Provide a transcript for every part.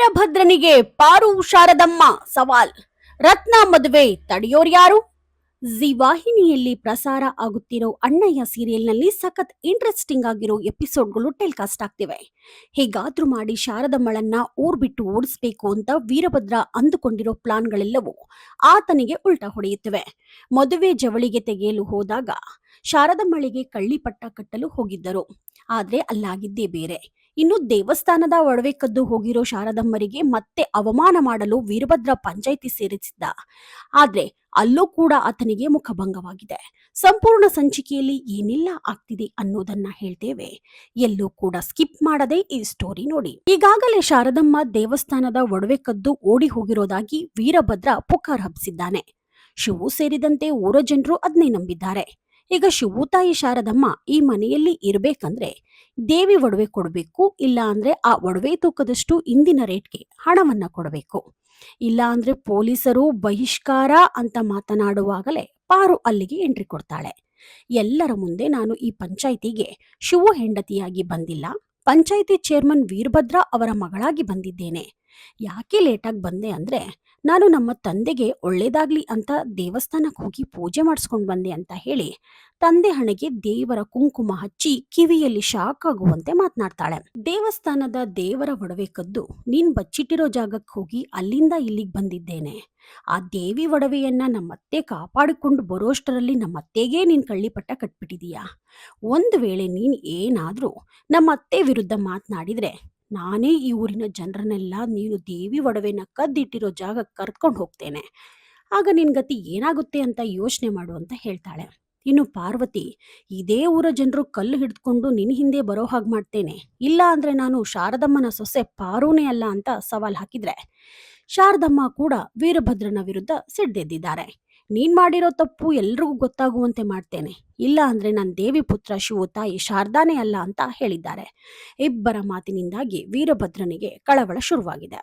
ವೀರಭದ್ರನಿಗೆ ಪಾರು ಶಾರದಮ್ಮ ಸವಾಲ್. ರತ್ನ ಮದುವೆ ತಡೆಯೋರ್ಯಾರು? ಜಿ ವಾಹಿನಿಯಲ್ಲಿ ಪ್ರಸಾರ ಆಗುತ್ತಿರೋ ಅಣ್ಣಯ್ಯ ಸೀರಿಯಲ್ನಲ್ಲಿ ಸಖತ್ ಇಂಟ್ರೆಸ್ಟಿಂಗ್ ಆಗಿರೋ ಎಪಿಸೋಡ್ಗಳು ಟೆಲಿಕಾಸ್ಟ್ ಆಗ್ತಿವೆ. ಹೇಗಾದ್ರೂ ಮಾಡಿ ಶಾರದಮ್ಮಳನ್ನ ಊರ್ ಬಿಟ್ಟು ಓಡಿಸ್ಬೇಕು ಅಂತ ವೀರಭದ್ರ ಅಂದುಕೊಂಡಿರೋ ಪ್ಲಾನ್ಗಳೆಲ್ಲವೂ ಆತನಿಗೆ ಉಲ್ಟಾ ಹೊಡೆಯುತ್ತಿವೆ. ಮದುವೆ ಜವಳಿಗೆ ತೆಗೆಯಲು ಹೋದಾಗ ಶಾರದಮ್ಮಳಿಗೆ ಕಳ್ಳಿಪಟ್ಟ ಕಟ್ಟಲು ಹೋಗಿದ್ದರು. ಆದ್ರೆ ಅಲ್ಲಾಗಿದ್ದೇ ಬೇರೆ. ಇನ್ನು ದೇವಸ್ಥಾನದ ಒಡವೆ ಕದ್ದು ಹೋಗಿರೋ ಶಾರದಮ್ಮರಿಗೆ ಮತ್ತೆ ಅವಮಾನ ಮಾಡಲು ವೀರಭದ್ರ ಪಂಚಾಯಿತಿ ಸೇರಿಸಿದ್ದ. ಆದ್ರೆ ಅಲ್ಲೂ ಕೂಡ ಆತನಿಗೆ ಮುಖಭಂಗವಾಗಿದೆ. ಸಂಪೂರ್ಣ ಸಂಚಿಕೆಯಲ್ಲಿ ಏನೆಲ್ಲ ಆಗ್ತಿದೆ ಅನ್ನೋದನ್ನ ಹೇಳ್ತೇವೆ. ಎಲ್ಲೂ ಕೂಡ ಸ್ಕಿಪ್ ಮಾಡದೆ ಈ ಸ್ಟೋರಿ ನೋಡಿ. ಈಗಾಗಲೇ ಶಾರದಮ್ಮ ದೇವಸ್ಥಾನದ ಒಡವೆ ಕದ್ದು ಓಡಿ ಹೋಗಿರೋದಾಗಿ ವೀರಭದ್ರ ಪುಕಾರ್ ಹಬ್ಬಿಸಿದ್ದಾನೆ. ಶಿವು ಸೇರಿದಂತೆ ಊರ ಜನರು ಅದನ್ನೇ ನಂಬಿದ್ದಾರೆ. ಈಗ ಶಿವು ತಾಯಿ ಶಾರದಮ್ಮ ಈ ಮನೆಯಲ್ಲಿ ಇರ್ಬೇಕಂದ್ರೆ ದೇವಿ ಒಡವೆ ಕೊಡಬೇಕು, ಇಲ್ಲ ಅಂದ್ರೆ ಆ ಒಡವೆ ತೂಕದಷ್ಟು ಇಂದಿನ ರೇಟ್ಗೆ ಹಣವನ್ನ ಕೊಡಬೇಕು. ಇಲ್ಲ ಅಂದ್ರೆ ಪೊಲೀಸರು ಬಹಿಷ್ಕಾರ ಅಂತ ಮಾತನಾಡುವಾಗಲೇ ಪಾರು ಅಲ್ಲಿಗೆ ಎಂಟ್ರಿ ಕೊಡ್ತಾಳೆ. ಎಲ್ಲರ ಮುಂದೆ ನಾನು ಈ ಪಂಚಾಯಿತಿಗೆ ಶಿವು ಹೆಂಡತಿಯಾಗಿ ಬಂದಿಲ್ಲ, ಪಂಚಾಯಿತಿ ಚೇರ್ಮನ್ ವೀರಭದ್ರ ಅವರ ಮಗಳಾಗಿ ಬಂದಿದ್ದೇನೆ. ಯಾಕೆ ಲೇಟಾಗಿ ಬಂದೆ ಅಂದ್ರೆ ನಾನು ನಮ್ಮ ತಂದೆಗೆ ಒಳ್ಳೇದಾಗ್ಲಿ ಅಂತ ದೇವಸ್ಥಾನಕ್ಕೆ ಹೋಗಿ ಪೂಜೆ ಮಾಡಿಸ್ಕೊಂಡು ಬಂದೆ ಅಂತ ಹೇಳಿ ತಂದೆ ಹಣೆಗೆ ದೇವರ ಕುಂಕುಮ ಹಚ್ಚಿ ಕಿವಿಯಲ್ಲಿ ಶಾಕ್ ಆಗುವಂತೆ ಮಾತನಾಡ್ತಾಳೆ. ದೇವಸ್ಥಾನದ ದೇವರ ಒಡವೆ ಕದ್ದು ನೀನ್ ಬಚ್ಚಿಟ್ಟಿರೋ ಜಾಗಕ್ಕೆ ಹೋಗಿ ಅಲ್ಲಿಂದ ಇಲ್ಲಿಗೆ ಬಂದಿದ್ದೇನೆ. ಆ ದೇವಿ ಒಡವೆಯನ್ನ ನಮ್ಮತ್ತೆ ಕಾಪಾಡಿಕೊಂಡು ಬರೋಷ್ಟರಲ್ಲಿ ನಮ್ಮತ್ತೆಗೆ ನೀನ್ ಕಳ್ಳಿಪಟ್ಟ ಕಟ್ಬಿಟ್ಟಿದೀಯಾ. ಒಂದು ವೇಳೆ ನೀನ್ ಏನಾದ್ರೂ ನಮ್ಮತ್ತೆ ವಿರುದ್ಧ ಮಾತನಾಡಿದ್ರೆ ನಾನೇ ಈ ಊರಿನ ಜನರನ್ನೆಲ್ಲ ನೀನು ದೇವಿ ಒಡವೆನ ಕದ್ದಿಟ್ಟಿರೋ ಜಾಗಕ್ಕೆ ಕರ್ಕೊಂಡು ಹೋಗ್ತೇನೆ. ಆಗ ನಿನ್ ಗತಿ ಏನಾಗುತ್ತೆ ಅಂತ ಯೋಚನೆ ಮಾಡು ಅಂತ ಹೇಳ್ತಾಳೆ. ಇನ್ನು ಪಾರ್ವತಿ, ಇದೇ ಊರ ಜನರು ಕಲ್ಲು ಹಿಡಿದುಕೊಂಡು ನಿನ್ ಹಿಂದೆ ಬರೋ ಹಾಗೆ ಮಾಡ್ತೇನೆ, ಇಲ್ಲ ಅಂದ್ರೆ ನಾನು ಶಾರದಮ್ಮನ ಸೊಸೆ ಪಾರೂನೇ ಅಲ್ಲ ಅಂತ ಸವಾಲ್ ಹಾಕಿದ್ರೆ ಶಾರದಮ್ಮ ಕೂಡ ವೀರಭದ್ರನ ವಿರುದ್ಧ ಸಿಡ್ದೆದ್ದಿದ್ದಾರೆ. ನೀನ್ ಮಾಡಿರೋ ತಪ್ಪು ಎಲ್ರಿಗೂ ಗೊತ್ತಾಗುವಂತೆ ಮಾಡ್ತೇನೆ, ಇಲ್ಲ ಅಂದ್ರೆ ನನ್ನ ದೇವಿ ಪುತ್ರ ಶಿವು ತಾಯಿ ಶಾರದಾನೇ ಅಲ್ಲ ಅಂತ ಹೇಳಿದ್ದಾರೆ. ಇಬ್ಬರ ಮಾತಿನಿಂದಾಗಿ ವೀರಭದ್ರನಿಗೆ ಕಳವಳ ಶುರುವಾಗಿದೆ.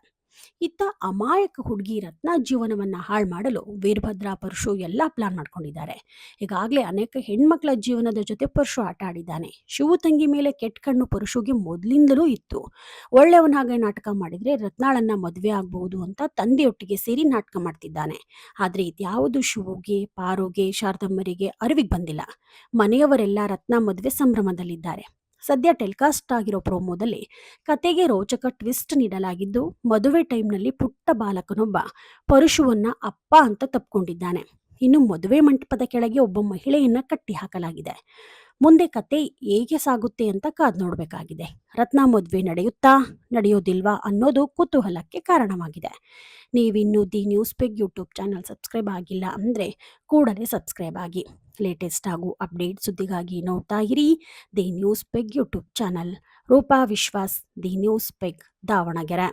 ಇತ್ತ ಅಮಾಯಕ ಹುಡುಗಿ ರತ್ನ ಜೀವನವನ್ನ ಹಾಳು ಮಾಡಲು ವೀರಭದ್ರ ಪರಶು ಎಲ್ಲಾ ಪ್ಲಾನ್ ಮಾಡ್ಕೊಂಡಿದ್ದಾರೆ. ಈಗಾಗಲೇ ಅನೇಕ ಹೆಣ್ಮಕ್ಳ ಜೀವನದ ಜೊತೆ ಪರಶು ಆಟ ಆಡಿದ್ದಾನೆ. ಶಿವು ತಂಗಿ ಮೇಲೆ ಕೆಟ್ಟ ಕಣ್ಣು ಪರಶುಗೆ ಮೊದಲಿಂದಲೂ ಇತ್ತು. ಒಳ್ಳೆಯವನಾಗೆ ನಾಟಕ ಮಾಡಿದ್ರೆ ರತ್ನಾಳನ್ನ ಮದುವೆ ಆಗಬಹುದು ಅಂತ ತಂದೆಯೊಟ್ಟಿಗೆ ಸೇರಿ ನಾಟಕ ಮಾಡ್ತಿದ್ದಾನೆ. ಆದ್ರೆ ಇದ್ಯಾವುದು ಶಿವುಗೆ, ಪಾರುಗೆ, ಶಾರದಮ್ಮರಿಗೆ ಅರಿವಿಗೆ ಬಂದಿಲ್ಲ. ಮನೆಯವರೆಲ್ಲ ರತ್ನ ಮದುವೆ ಸಂಭ್ರಮದಲ್ಲಿದ್ದಾರೆ. ಸದ್ಯ ಟೆಲಿಕಾಸ್ಟ್ ಆಗಿರೋ ಪ್ರೋಮೋದಲ್ಲಿ ಕತೆಗೆ ರೋಚಕ ಟ್ವಿಸ್ಟ್ ನೀಡಲಾಗಿದ್ದು, ಮದುವೆ ಟೈಮ್ನಲ್ಲಿ ಪುಟ್ಟ ಬಾಲಕನೊಬ್ಬ ಪರಶುವನ್ನ ಅಪ್ಪ ಅಂತ ತಪ್ಕೊಂಡಿದ್ದಾನೆ. ಇನ್ನು ಮದುವೆ ಮಂಟಪದ ಕೆಳಗೆ ಒಬ್ಬ ಮಹಿಳೆಯನ್ನ ಕಟ್ಟಿ ಹಾಕಲಾಗಿದೆ. ಮುಂದೆ ಕತೆ ಹೇಗೆ ಸಾಗುತ್ತೆ ಅಂತ ಕಾದ್ ನೋಡ್ಬೇಕಾಗಿದೆ. ರತ್ನ ಮದುವೆ ನಡೆಯೋದಿಲ್ವಾ ಅನ್ನೋದು ಕುತೂಹಲಕ್ಕೆ ಕಾರಣವಾಗಿದೆ. ನೀವಿನ್ನೂ the news peg YouTube channel subscribe ಆಗಿಲ್ಲ ಅಂದರೆ ಕೂಡಲೇ ಸಬ್ಸ್ಕ್ರೈಬ್ ಆಗಿ. ಲೇಟೆಸ್ಟ್ ಹಾಗೂ ಅಪ್ಡೇಟ್ ಸುದ್ದಿಗಾಗಿ ನೋಡ್ತಾ ಇರಿ the news peg YouTube channel. Roopa Vishwas, the news peg, Davanagere.